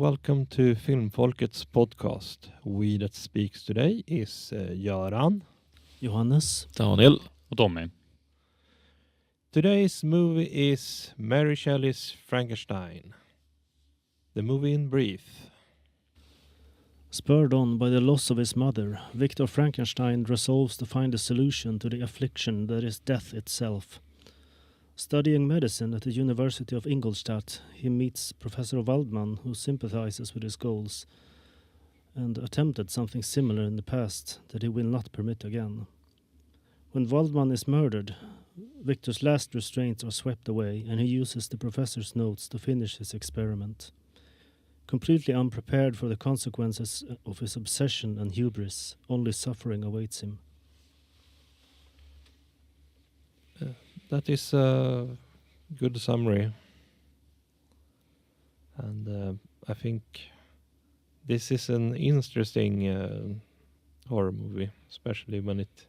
welcome to Filmfolket's podcast. We that speaks today is Göran, Johannes, Daniel och Tommy. Today's movie is Mary Shelley's Frankenstein. The movie in brief. Spurred on by the loss of his mother, Victor Frankenstein resolves to find a solution to the affliction that is death itself. Studying medicine at the University of Ingolstadt, he meets Professor Waldman, who sympathizes with his goals and attempted something similar in the past that he will not permit again. When Waldman is murdered, Victor's last restraints are swept away, and he uses the professor's notes to finish his experiment. Completely unprepared for the consequences of his obsession and hubris, only suffering awaits him. That is a good summary. And I think this is an interesting horror movie, especially when it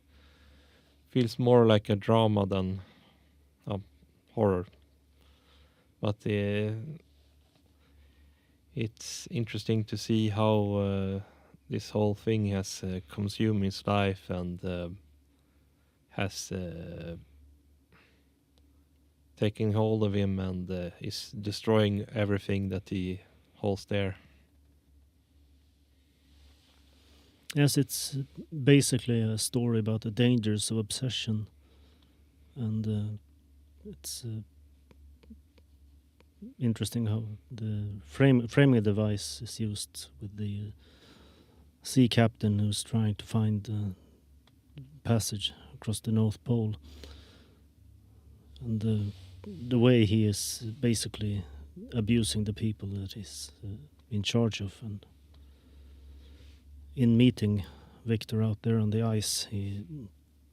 feels more like a drama than horror. But it's interesting to see how this whole thing has consumed his life and has taken hold of him and is destroying everything that he holds dear. Yes, it's basically a story about the dangers of obsession, and it's interesting how the framing device is used with the sea captain who's trying to find a passage across the North Pole, and the way he is basically abusing the people that he's in charge of. And in meeting Victor out there on the ice, he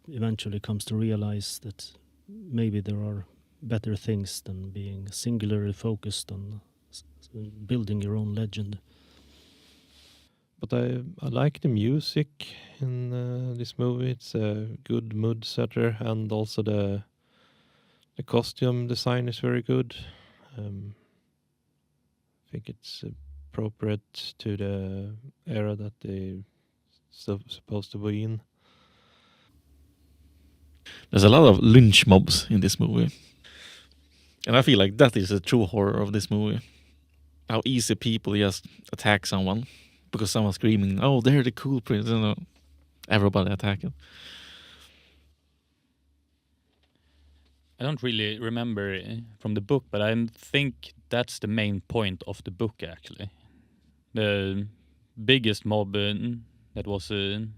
eventually comes to realize that maybe there are better things than being singularly focused on building your own legend. But I like the music in this movie. It's a good mood setter, and also the costume design is very good. I think it's appropriate to the era that they supposed to be in. There's a lot of lynch mobs in this movie. And I feel like that is a true horror of this movie. How easy people just attack someone because someone's screaming, "Oh, they're the cool prince," you know. Everybody attacking. I don't really remember from the book, but I think that's the main point of the book, actually. The biggest mob that was in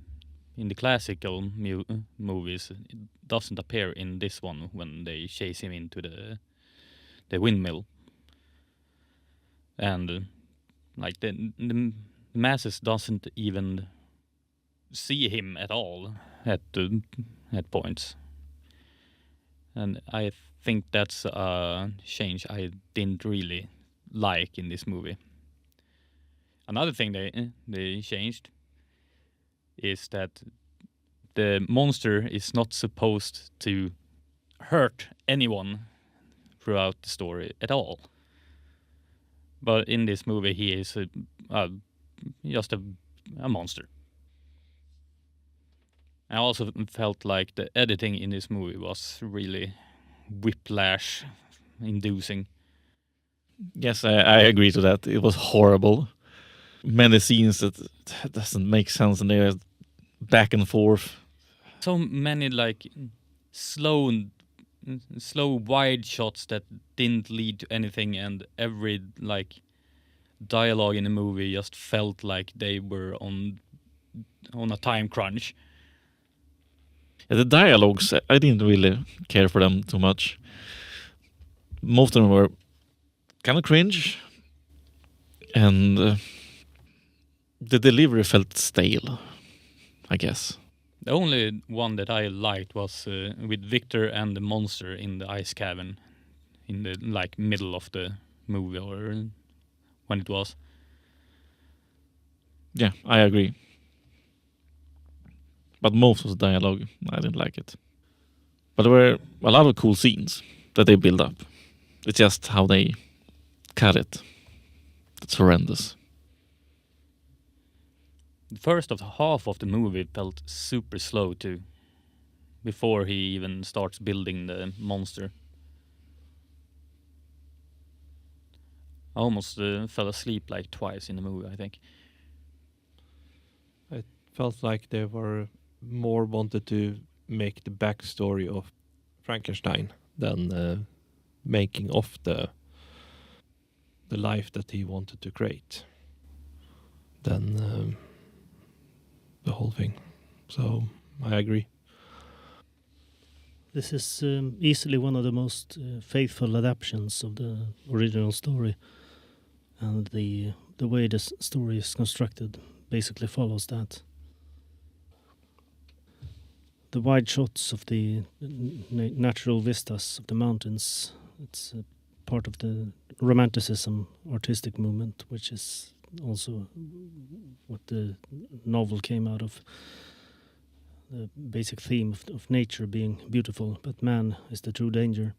the classical movies doesn't appear in this one when they chase him into the windmill. And like the masses doesn't even see him at all at points. And I think that's a change I didn't really like in this movie. Another thing they changed is that the monster is not supposed to hurt anyone throughout the story at all. But in this movie, he is just a monster. I also felt like the editing in this movie was really whiplash-inducing. Yes, I agree to that. It was horrible. Many scenes that doesn't make sense, and they're back and forth. So many like slow wide shots that didn't lead to anything, and every like dialogue in the movie just felt like they were on a time crunch. Yeah, the dialogues, I didn't really care for them too much. Most of them were kind of cringe, and the delivery felt stale, I guess. The only one that I liked was with Victor and the monster in the ice cavern in the like middle of the movie, or when it was. Yeah, I agree. But most of the dialogue, I didn't like it. But there were a lot of cool scenes that they build up. It's just how they cut it That's horrendous. The first half of the movie felt super slow too, before he even starts building the monster. I almost fell asleep like twice in the movie, I think. It felt like they were more wanted to make the backstory of Frankenstein than making of the life that he wanted to create. Than the whole thing. So I agree. This is easily one of the most faithful adaptations of the original story, and the way the story is constructed basically follows that. The wide shots of the natural vistas of the mountains, it's part of the Romanticism artistic movement, which is also what the novel came out of. The basic theme of nature being beautiful, but man is the true danger.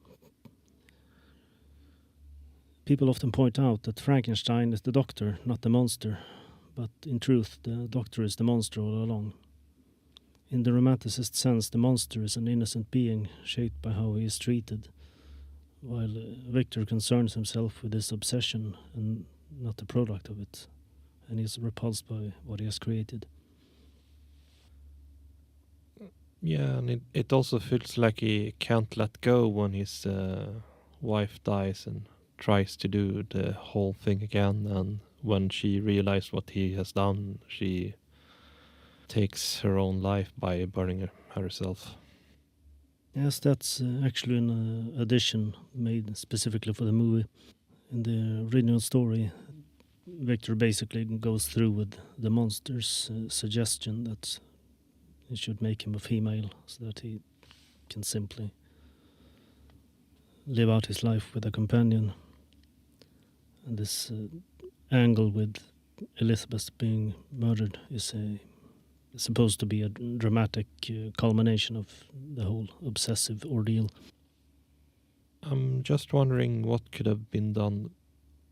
People often point out that Frankenstein is the doctor, not the monster, but in truth the doctor is the monster all along. In the Romanticist sense, the monster is an innocent being shaped by how he is treated, while Victor concerns himself with his obsession and not the product of it, and he is repulsed by what he has created. Yeah, and it also feels like he can't let go when his wife dies and tries to do the whole thing again. And when she realizes what he has done, she takes her own life by burning herself. Yes, that's actually an addition made specifically for the movie. In the original story, Victor basically goes through with the monster's suggestion that he should make him a female so that he can simply live out his life with a companion. And this angle with Elizabeth being murdered is supposed to be a dramatic culmination of the whole obsessive ordeal. I'm just wondering what could have been done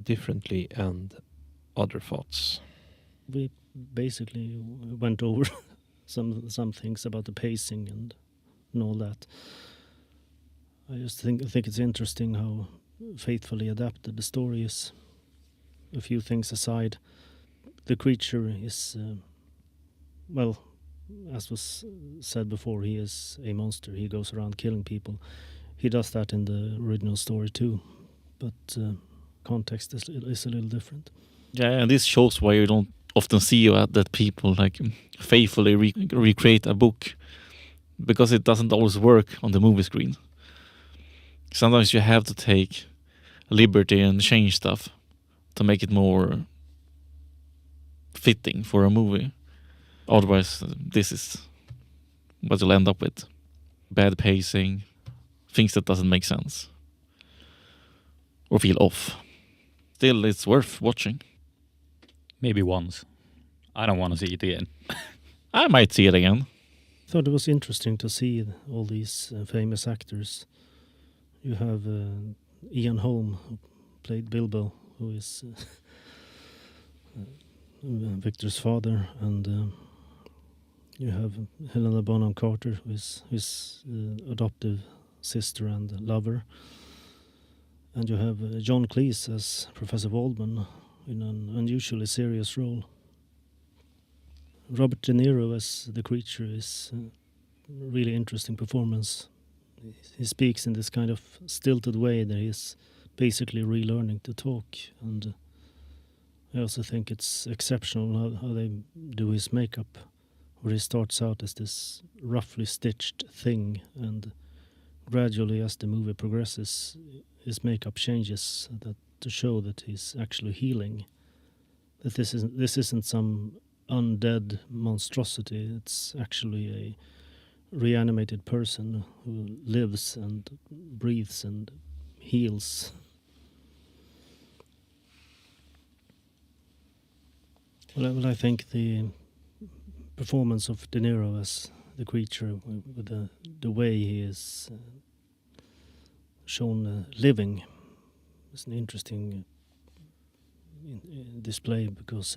differently and other thoughts. We basically went over some things about the pacing and all that. I just think it's interesting how faithfully adapted the story is. A few things aside, the creature is, well, as was said before, he is a monster. He goes around killing people. He does that in the original story too, but context is a little different. Yeah, and this shows why you don't often see that people like faithfully recreate a book, because it doesn't always work on the movie screen. Sometimes you have to take liberty and change stuff to make it more fitting for a movie. Otherwise, this is what you'll end up with. Bad pacing, things that doesn't make sense or feel off. Still, it's worth watching. Maybe once. I don't want to see it again. I might see it again. I thought it was interesting to see all these famous actors. You have Ian Holm, who played Bilbo, who is Victor's father, and you have Helena Bonham Carter, who is his adoptive sister and lover. And you have John Cleese as Professor Waldman in an unusually serious role. Robert De Niro as the creature is a really interesting performance. He speaks in this kind of stilted way that he's basically relearning to talk, and I also think it's exceptional how they do his makeup, where he starts out as this roughly stitched thing, and gradually as the movie progresses his makeup changes to show that he's actually healing, that this isn't some undead monstrosity, it's actually a reanimated person who lives and breathes and heals. Well, I think the performance of De Niro as the creature, with the way he is shown living, is an interesting display, because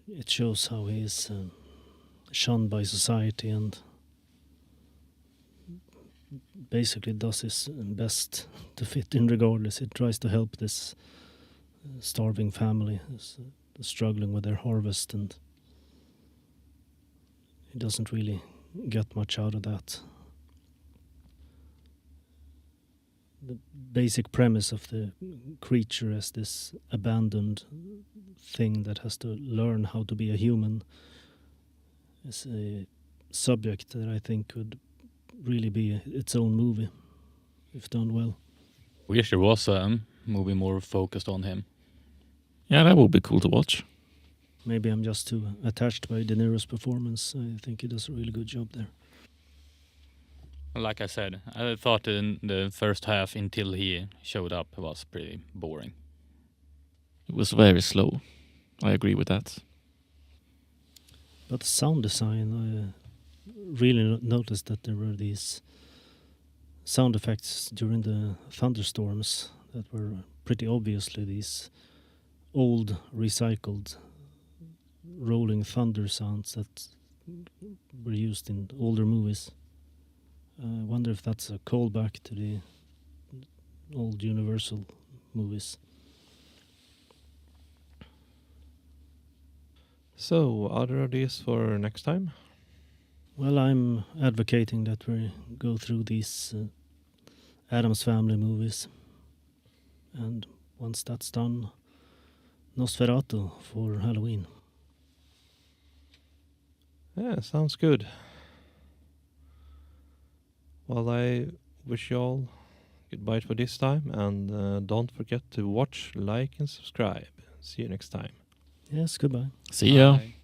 it shows how he is shunned by society and basically does his best to fit in regardless. He tries to help this starving family who's struggling with their harvest, and he doesn't really get much out of that. The basic premise of the creature as this abandoned thing that has to learn how to be a human is a subject that I think could really be its own movie if done well. Wish there was a movie more focused on him. Yeah, that would be cool to watch. Maybe I'm just too attached by De Niro's performance. I think he does a really good job there. Like I said, I thought in the first half until he showed up was pretty boring. It was very slow. I agree with that. But the sound design, I really noticed that there were these sound effects during the thunderstorms that were pretty obviously these old recycled rolling thunder sounds that were used in older movies. I wonder if that's a callback to the old Universal movies. So, other ideas for next time? Well, I'm advocating that we go through these Addams Family movies. And once that's done, Nosferatu for Halloween. Yeah, sounds good. Well, I wish you all goodbye for this time, and don't forget to watch, like, and subscribe. See you next time. Yes, goodbye. See ya. Bye.